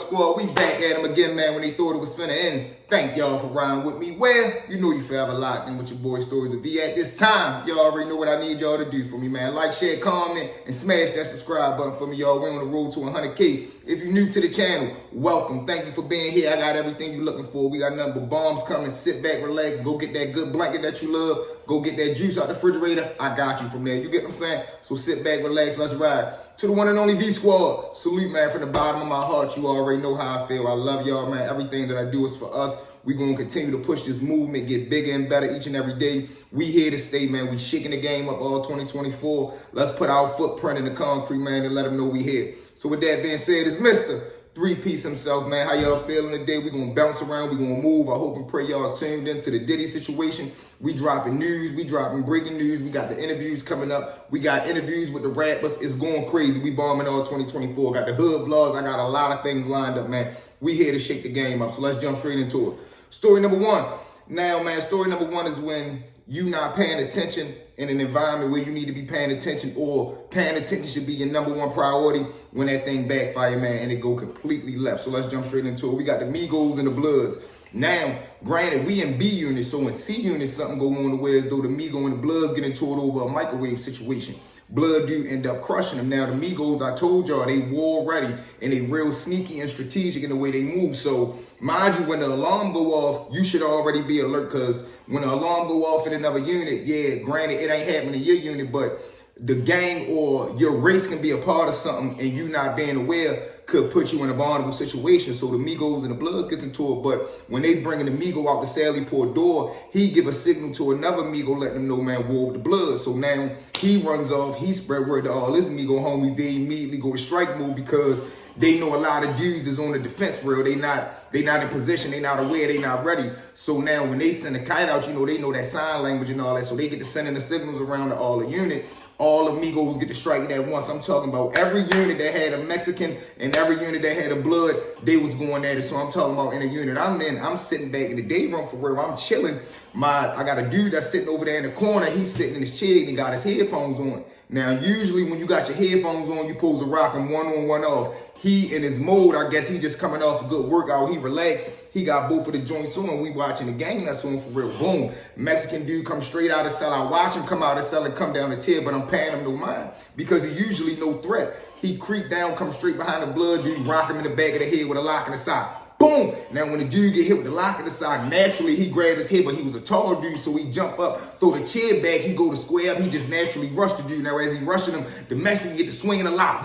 Squad? We back at them again, man, when they thought it was finna end. Thank y'all for riding with me. Well, you know you forever locked in with your boy Stories of V. At this time, y'all already know what I need y'all to do for me, man. Like, share, comment, and smash that subscribe button for me, y'all. We're on the road to 100K. If you're new to the channel, welcome. Thank you for being here. I got everything you're looking for. We got nothing but bombs coming. Sit back, relax. Go get that good blanket that you love. Go get that juice out the refrigerator. I got you from there. You get what I'm saying? So sit back, relax. Let's ride. To the one and only V Squad, salute, man, from the bottom of my heart. You already know how I feel. I love y'all, man. Everything that I do is for us. We're going to continue to push this movement, get bigger and better each and every day. We here to stay, man. We shaking the game up all 2024. Let's put our footprint in the concrete, man, and let them know we here. So with that being said, it's Mr. Three-Piece himself, man. How y'all feeling today? We're going to bounce around. We're going to move. I hope and pray y'all tuned into the Diddy situation. We dropping news. We dropping breaking news. We got the interviews coming up. We got interviews with the rappers. It's going crazy. We bombing all 2024. Got the hood vlogs. I got a lot of things lined up, man. We here to shake the game up. So let's jump straight into it. Story number one. Now, man, story number one is when you not paying attention in an environment where you need to be paying attention, or paying attention should be your number one priority, when that thing backfire, man, and it go completely left. So let's jump straight into it. We got the Migos and the Bloods. Now, granted, we in B unit, so in C unit, something go on the way as though the Migos and the Bloods get into it over a microwave situation. Blood do end up crushing them. Now, the Migos, I told y'all, they war ready, and they real sneaky and strategic in the way they move. So, mind you, when the alarm go off, you should already be alert, because when the alarm go off in another unit, yeah, granted, it ain't happening in your unit, but the gang or your race can be a part of something, and you not being aware could put you in a vulnerable situation. So the Migos and the Bloods gets into it, but when they bringing the Migo out the Sally Port door, he give a signal to another Migo, letting them know, man, war with the Bloods. So now he runs off, he spread word to all his Migo homies. They immediately go to strike mode, because they know a lot of dudes is on the defense rail. They not in position, they not aware, they not ready. So now when they send a kite out, you know, they know that sign language and all that. So they get to sending the signals around to all the unit. All the Migos get to striking at once. I'm talking about every unit that had a Mexican and every unit that had a Blood, they was going at it. So I'm talking about in a unit I'm in, I'm sitting back in the day room for real. I'm chilling. I got a dude that's sitting over there in the corner. He's sitting in his chair and he got his headphones on. Now, usually when you got your headphones on, you supposed to rock them one on, one off. He in his mode, I guess he just coming off a good workout. He relaxed. He got both of the joints on. We watching the game that's on for real. Boom. Mexican dude come straight out of cell. I watch him come out of cell and come down the tier, but I'm paying him no mind, because he usually no threat. He creep down, come straight behind the Blood dude, rock him in the back of the head with a lock in the side. Boom! Now, when the dude get hit with the lock in the side, naturally, he grabbed his head, but he was a tall dude, so he jump up, throw the chair back, he go to square up, he just naturally rushed the dude. Now, as he rushing him, the Mexican get to swinging a lot.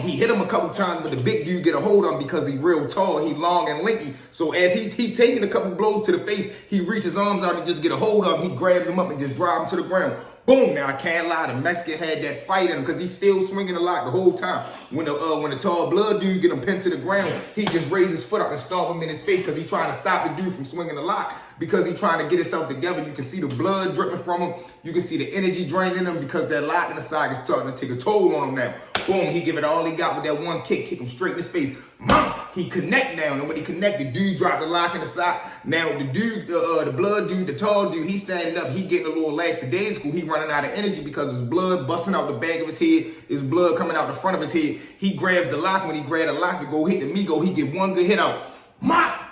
He hit him a couple times, but the big dude get a hold on him because he real tall, he long and lanky. So as he taking a couple blows to the face, he reaches his arms out and just get a hold of him. He grabs him up and just drive him to the ground. Boom! Now I can't lie, the Mexican had that fight in him, because he's still swinging a lot the whole time. When the tall Blood dude get him pinned to the ground, he just raised his foot up and stomp him in his face, because he trying to stop the dude from swinging the lock, because he trying to get himself together. You can see the blood dripping from him. You can see the energy draining him, because that lock in the side is starting to take a toll on him now. Boom! He give it all he got with that one kick him straight in his face. He connect down, and when he connect, the dude dropped the lock in the side. Now the dude, the Blood dude, the tall dude, he standing up, he getting a little lackadaisical. He running out of energy because his blood busting out the back of his head, his blood coming out the front of his head. He grabs the lock. When he grab the lock to go hit the Migo, he get one good hit out.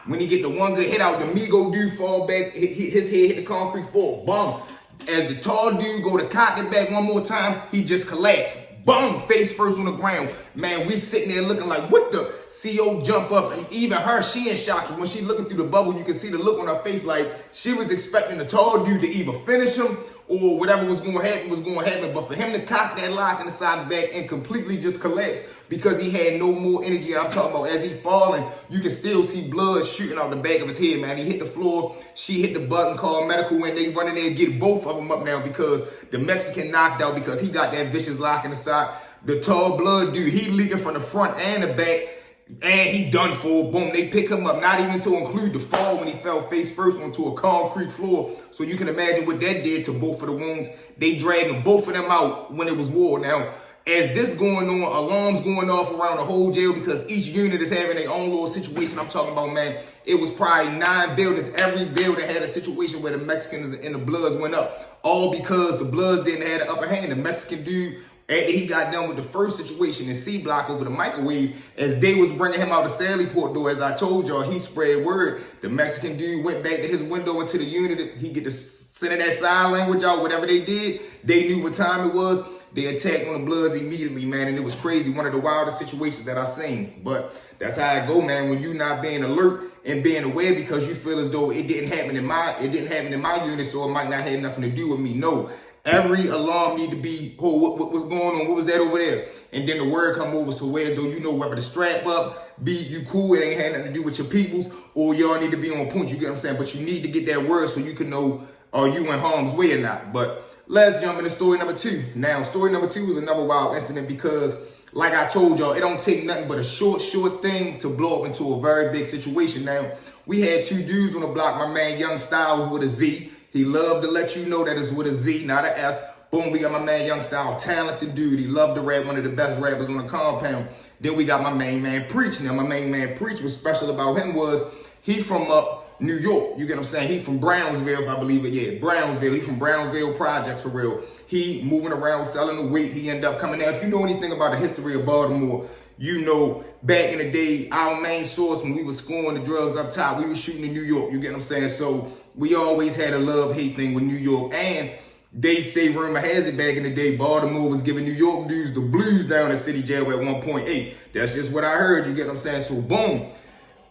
When he get the one good hit out, the Migo dude fall back, his head hit the concrete floor. Bum. As the tall dude go to cock it back one more time, he just collapsed. Boom, face first on the ground. Man, we sitting there looking like, what the? CO jump up, and even her, she in shock, because when she looking through the bubble, you can see the look on her face like she was expecting the tall dude to either finish him or whatever was going to happen was going to happen. But for him to cock that lock in the side back and completely just collapse because he had no more energy. I'm talking about as he falling, you can still see blood shooting out the back of his head, man. He hit the floor, she hit the button, called medical, and they run in there and get both of them up now, because the Mexican knocked out because he got that vicious lock in the side. The tall Blood dude, he leaking from the front and the back, and he done for. Boom, they pick him up, not even to include the fall when he fell face first onto a concrete floor. So you can imagine what that did to both of the wounds. They dragged both of them out when it was war. Now, as this going on, alarms going off around the whole jail, because each unit is having their own little situation. I'm talking about, man, it was probably 9 buildings. Every building had a situation where the Mexicans and the Bloods went up, all because the Bloods didn't have the upper hand. The Mexican dude After he got done with the first situation in C Block over the microwave, as they was bringing him out the Sally Port door, as I told y'all, he spread word. The Mexican dude went back to his window into the unit. He get to sending that sign language out, whatever they did. They knew what time it was. They attacked on the Bloods immediately, man, and it was crazy. One of the wildest situations that I seen. But that's how it go, man. When you not being alert and being aware because you feel as though it didn't happen in my unit, so it might not have nothing to do with me. No. Every alarm need to be, oh, what was going on? What was that over there? And then the word come over, so where though you know whether to strap up, be you cool, it ain't had nothing to do with your peoples, or y'all need to be on point, you get what I'm saying? But you need to get that word so you can know are you in harm's way or not. But let's jump into story number 2. Now, story number 2 is another wild incident because, like I told y'all, it don't take nothing but a short thing to blow up into a very big situation. Now, we had 2 dudes on the block, my man Young Styles with a Z. He loved to let you know that it's with a Z, not an S. Boom, we got my man Young Style, talented dude. He loved to rap, one of the best rappers on the compound. Then we got my main man Preach. Now, my main man Preach, what's special about him was he from up New York. You get what I'm saying? He from Brownsville, if I believe it. Yeah, Brownsville. He from Brownsville Projects, for real. He moving around, selling the weight. He ended up coming out. If you know anything about the history of Baltimore, you know, back in the day, our main source when we was scoring the drugs up top, we was shooting in New York, you get what I'm saying? So we always had a love-hate thing with New York. And they say, rumor has it, back in the day, Baltimore was giving New York dudes the blues down in city jail at one point. Hey, that's just what I heard, you get what I'm saying? So boom,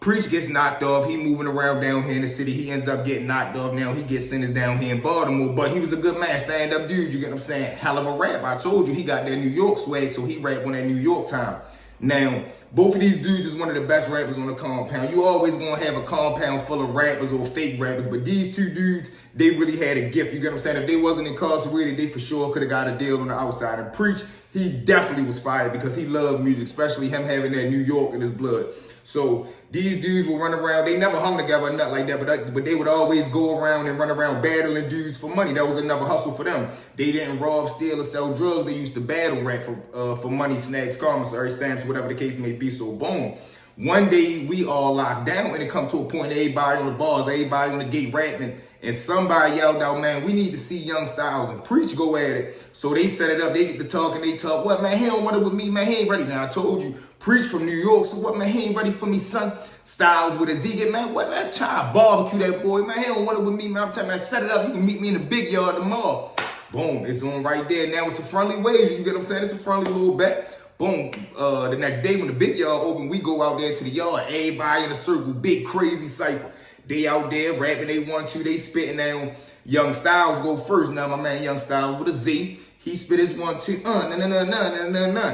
Preach gets knocked off. He moving around down here in the city. He ends up getting knocked off. Now he gets sentenced down here in Baltimore. But he was a good man, stand-up dude, you get what I'm saying? Hell of a rap. I told you, he got that New York swag, so he rapped on that New York time. Now, both of these dudes is one of the best rappers on the compound. You always gonna have a compound full of rappers or fake rappers, but these 2 dudes, they really had a gift. You get what I'm saying? If they wasn't incarcerated, they for sure could have got a deal on the outside. And Preach, he definitely was fired because he loved music, especially him having that New York in his blood. So these dudes will run around. They never hung together or nothing like that, but they would always go around and run around battling dudes for money. That was another hustle for them. They didn't rob, steal, or sell drugs. They used to battle rap for money, snacks, commissary stamps, whatever the case may be. So boom. One day we all locked down and it come to a point everybody on the bars, everybody on the gate rapping, and somebody yelled out, man, we need to see Young Styles and Preach go at it. So they set it up, they get to talking, they talk, what, man, he don't want it with me, man, he ain't ready. Now I told you, Preach from New York, so what, man, he ain't ready for me, son. Styles with a Z, get, man, what, man, try to barbecue that boy, man, he don't want it with me, man, I'm telling you, man, set it up, you can meet me in the big yard tomorrow. Boom, it's on right there. Now it's a friendly wave, you get what I'm saying? It's a friendly little bet. Boom, the next day when the big yard open, we go out there to the yard, everybody in a circle, big crazy cypher. They out there rapping, they 1, 2, they spitting down. Young Styles go first. Now my man Young Styles with a Z, he spit his 1, 2,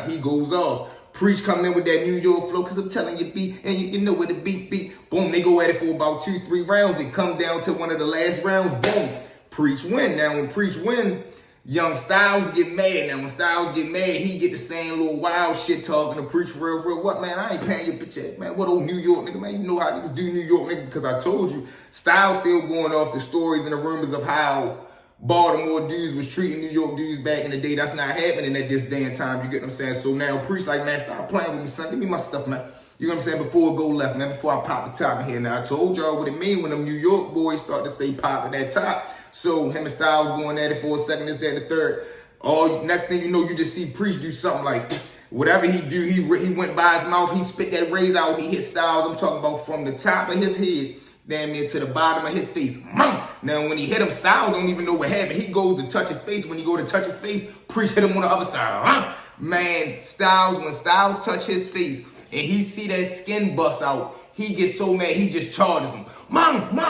he goes off. Preach come in with that New York flow, cause I'm telling you beat, and you know where the beat. Boom, they go at it for about 2, 3 rounds. It come down to one of the last rounds, boom, Preach win. Now when Preach win, Young Styles get mad. Now when Styles get mad, he get the same little wild shit talking to Preach for real. What, man, I ain't paying your bitch ass, man. What old New York nigga, man, you know how niggas do New York nigga, because I told you, Styles still going off the stories and the rumors of how Baltimore dudes was treating New York dudes back in the day. That's not happening at this day and time, you get what I'm saying? So now Preach like, man, stop playing with me, son. Give me my stuff, man. You know what I'm saying? Before it go left, man, before I pop the top in here. Now, I told y'all what it mean when them New York boys start to say pop in that top. So him and Styles going at it for a second, this, that, and the third. Next thing you know, you just see Preach do something like whatever he do, he went by his mouth, he spit that razor out, he hit Styles. I'm talking about from the top of his head, damn near to the bottom of his face. Now, when he hit him, Styles don't even know what happened. He goes to touch his face. When he go to touch his face, Preach hit him on the other side. Man, when Styles touch his face and he see that skin bust out, he gets so mad, he just charges him.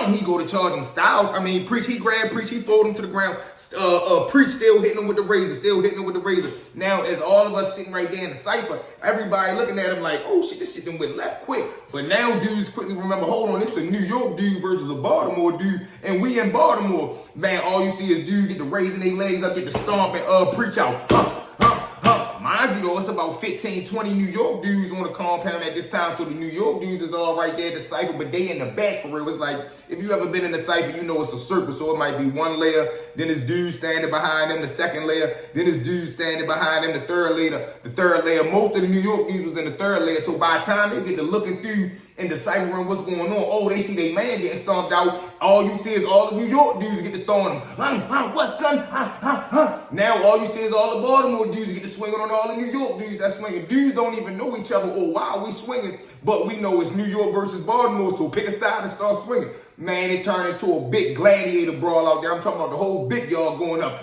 He go to charge him. Preach, he grabbed Preach, he folded him to the ground. Preach still hitting him with the razor, Now, as all of us sitting right there in the cypher, everybody looking at him like, oh shit, this shit done went left quick. But now dudes quickly remember, hold on, this a New York dude versus a Baltimore dude, and we in Baltimore. Man, all you see is dudes get to raising their legs up, get to stomp and Preach out. Mind you though, it's about 15, 20 New York dudes on the compound at this time. So the New York dudes is all right there at the cypher, but they in the back for real. It's like, if you ever been in the cypher, you know it's a circle. So it might be one layer, then this dude standing behind them, the second layer, then this dude standing behind them, the third layer. Most of the New York dudes was in the third layer. So by the time they get to looking through and deciphering what's going on, they see their man getting stomped out. All you see is all the New York dudes get to throwing them. What, son? Now all you see is all the Baltimore dudes get to swinging on all the New York dudes that swinging. Dudes don't even know each other or why we swinging, but we know it's New York versus Baltimore, so pick a side and start swinging. Man, it turned into a big gladiator brawl out there. I'm talking about the whole big yard going up.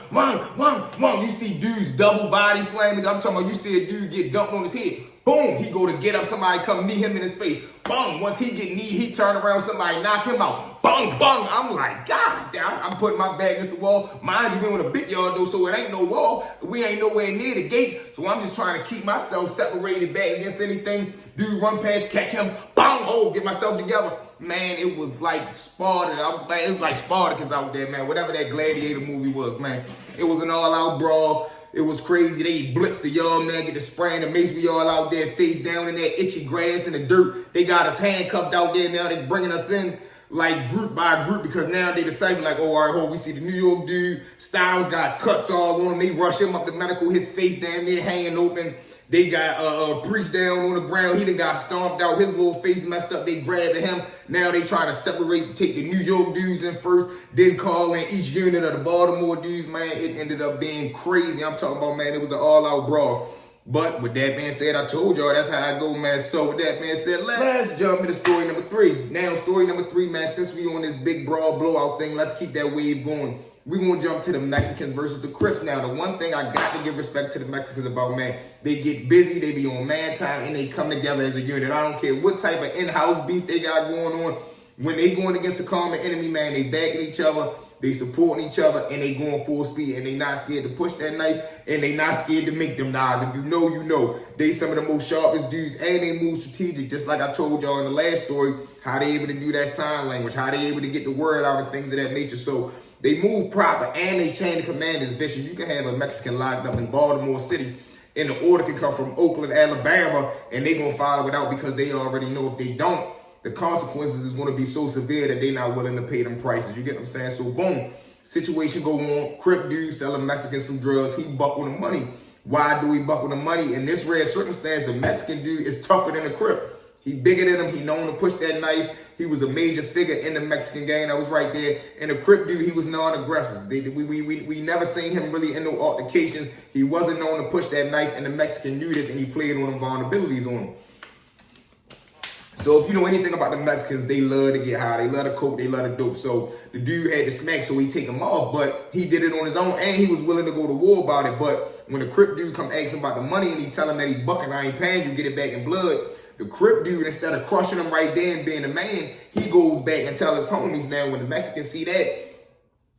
You see dudes double body slamming. I'm talking about you see a dude get dumped on his head. Boom, he go to get up, somebody come knee him in his face. Boom, once he get knee, he turn around, somebody knock him out. Bang, bang. I'm like, God damn, I'm putting my back against the wall. Mind you, we on a big yard though, so it ain't no wall. We ain't nowhere near the gate, so I'm just trying to keep myself separated back against anything. Dude run past, catch him, bang, get myself together. Man, it was like Sparta. It was like Spartacus out there, man. Whatever that gladiator movie was, man. It was an all-out brawl. It was crazy. They blitzed the yard, man, get the spraying the mace. We all out there face down in that itchy grass in the dirt. They got us handcuffed out there now. They bringing us in like group by group because now they decided like, oh, all right, we see the New York dude. Styles got cuts all on him. They rush him up to medical. His face down there hanging open. They got Priest down on the ground. He done got stomped out. His little face messed up. They grabbed him. Now they trying to separate, take the New York dudes in first, then call in each unit of the Baltimore dudes, man. It ended up being crazy. I'm talking about, man, it was an all-out brawl. But with that being said, I told y'all that's how I go, man. So with that being said, let's jump into story number 3. Now, story number 3, man, since we on this big brawl blowout thing, let's keep that wave going. We're going to jump to the Mexicans versus the Crips. Now, the one thing I got to give respect to the Mexicans about, man, they get busy, they be on man time, and they come together as a unit. I don't care what type of in-house beef they got going on. When they going against a common enemy, man, they backing each other, they supporting each other, and they going full speed, and they not scared to push that knife, and they not scared to make them knives. If you know, you know. They some of the most sharpest dudes, and they move strategic, just like I told y'all in the last story, how they able to do that sign language, how they able to get the word out and things of that nature. So they move proper, and they chain of command is vicious. You can have a Mexican locked up in Baltimore City, and the order can come from Oakland, Alabama, and they going to follow it out because they already know if they don't, the consequences is going to be so severe that they're not willing to pay them prices. You get what I'm saying? So, boom, situation go on. Crip dude selling Mexicans some drugs. He buckle the money. Why do he buckle the money? In this rare circumstance, the Mexican dude is tougher than the Crip. He bigger than him. He known to push that knife. He was a major figure in the Mexican gang that was right there. And the Crip dude, he was non-aggressive. We never seen him really in no altercation. He wasn't known to push that knife, and the Mexican knew this, and he played on them vulnerabilities on him. So if you know anything about the Mexicans, they love to get high. They love the coke. They love the dope. So the dude had to smack, so he take him off. But he did it on his own, and he was willing to go to war about it. But when the Crip dude come ask him about the money, and he tell him that he bucking, I ain't paying you, get it back in blood. The Crip dude, instead of crushing him right there and being the man, he goes back and tell his homies. Now, when the Mexicans see that,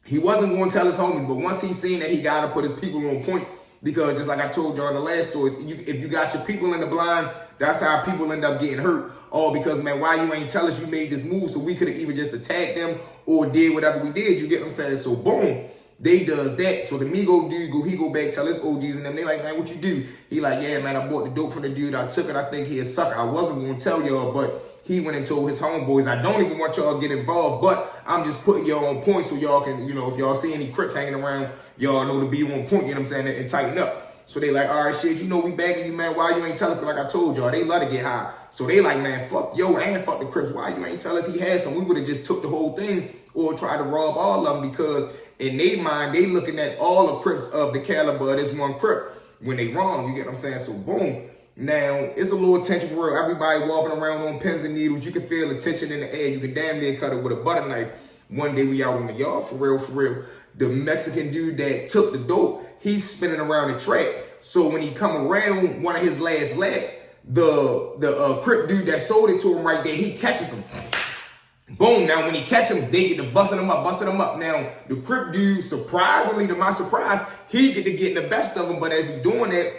he wasn't going to tell his homies. But once he seen that, he got to put his people on point. Because just like I told y'all in the last story, if you got your people in the blind, that's how people end up getting hurt. All because, man, why you ain't tell us you made this move so we could have either just attacked them or did whatever we did. You get what I'm saying? So, boom, they does that. So the Migo dude, he go back, tell his OGs and them. They like, man, what you do? He like, yeah, man, I bought the dope from the dude. I took it. I think he a sucker. I wasn't going to tell y'all, but he went and told his homeboys, I don't even want y'all to get involved, but I'm just putting y'all on point so y'all can, you know, if y'all see any Crips hanging around, y'all know to be on point, you know what I'm saying, and tighten up. So they like, all right, shit, you know we bagging you, man. Why you ain't tell us? Like I told y'all, they love to get high. So they like, man, fuck yo and fuck the Crips. Why you ain't tell us he had some? We would have just took the whole thing or tried to rob all of them because in their mind, they looking at all the Crips of the caliber of this one Crip when they wrong. You get what I'm saying? So boom. Now, it's a little tension for real. Everybody walking around on pins and needles. You can feel the tension in the air. You can damn near cut it with a butter knife. One day we out in the yard, for real, for real. The Mexican dude that took the dope, he's spinning around the track. So when he come around one of his last laps, the Crip dude that sold it to him right there, he catches him. Boom. Now, when he catch him, they get to busting him up. Now, the Crip dude, surprisingly, to my surprise, he get to getting the best of him. But as he doing that,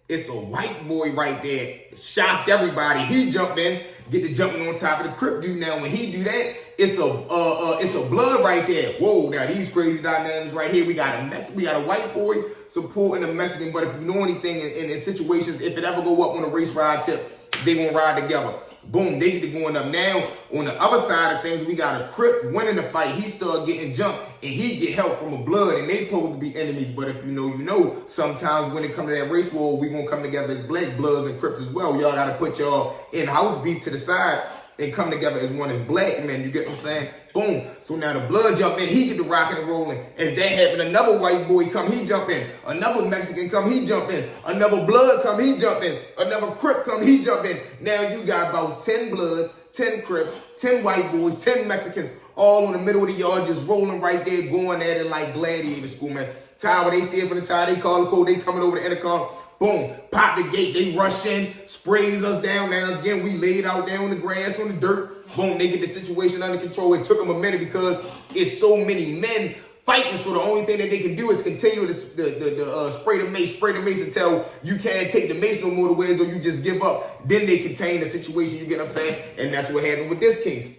it's a white boy right there. Shocked everybody. He jumped in, get to jumping on top of the Crip dude. Now, when he do that, it's a blood right there. Whoa, now these crazy dynamics right here. We got a white boy supporting a Mexican. But if you know anything in situations, if it ever go up on a race ride tip, they gonna ride together. Boom, they get to going up. Now, on the other side of things, we got a Crip winning the fight. He start getting jumped, and he get help from a blood, and they supposed to be enemies. But if you know, you know. Sometimes when it come to that race war, we gonna come together as black bloods and Crips as well. Y'all gotta put y'all in-house beef to the side and come together as one as black men. You get what I'm saying? Boom. So now the blood jump in, he get the rocking and rolling. As that happened, another white boy come, he jump in. Another Mexican come, he jump in. Another blood come, he jump in. Another Crip come, he jump in. Now you got about 10 bloods, 10 Crips, 10 white boys, 10 Mexicans, all in the middle of the yard, just rolling right there, going at it like gladiator school, man. Time when they see it from the time, they call the code, they coming over the intercom. Boom, pop the gate, they rush in, sprays us down. Now again, we laid out there on the grass, on the dirt. Boom, they get the situation under control. It took them a minute because it's so many men fighting. So the only thing that they can do is continue to spray the mace until you can't take the mace no more, the way though you just give up. Then they contain the situation, you get what I'm saying? And that's what happened with this case.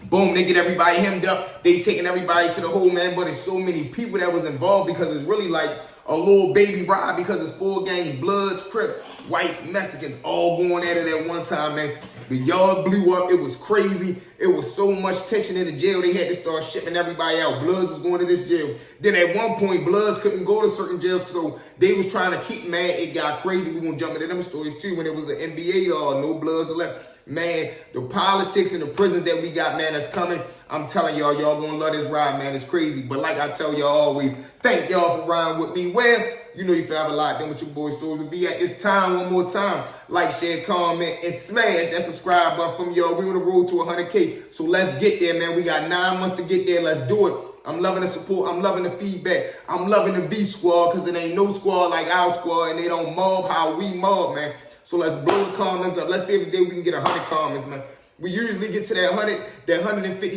Boom, they get everybody hemmed up. They taking everybody to the hole, man. But it's so many people that was involved because it's really like a little baby ride because it's 4 gangs, Bloods, Crips, Whites, Mexicans, all going at it at one time, man. The yard blew up. It was crazy. It was so much tension in the jail. They had to start shipping everybody out. Bloods was going to this jail. Then at one point, Bloods couldn't go to certain jails, so they was trying to keep, man, it got crazy. We're going to jump into them stories, too, when it was an NBA, no Bloods left. Man, the politics and the prisons that we got, man, that's coming. I'm telling y'all gonna love this ride, man. It's crazy. But like I tell y'all always, thank y'all for riding with me. Well, you know you forever locked in with your boy Stories with V. It's time, one more time. Like, share, comment, and smash that subscribe button from y'all. We on the road to 100K. So let's get there, man. We got 9 months to get there. Let's do it. I'm loving the support. I'm loving the feedback. I'm loving the V squad because it ain't no squad like our squad, and they don't mob how we mob, man. So let's blow the comments up. Let's see if today we can get 100 comments, man. We usually get to that 150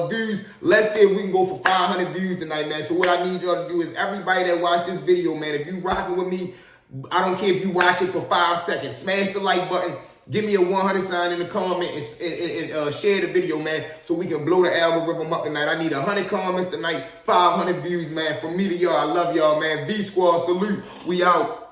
views. Let's see if we can go for 500 views tonight, man. So what I need y'all to do is everybody that watch this video, man, if you rocking with me, I don't care if you watch it for 5 seconds. Smash the like button. Give me a 100 sign in the comment and share the video, man, so we can blow the algorithm up tonight. I need 100 comments tonight, 500 views, man. From me to y'all, I love y'all, man. V Squad, salute. We out.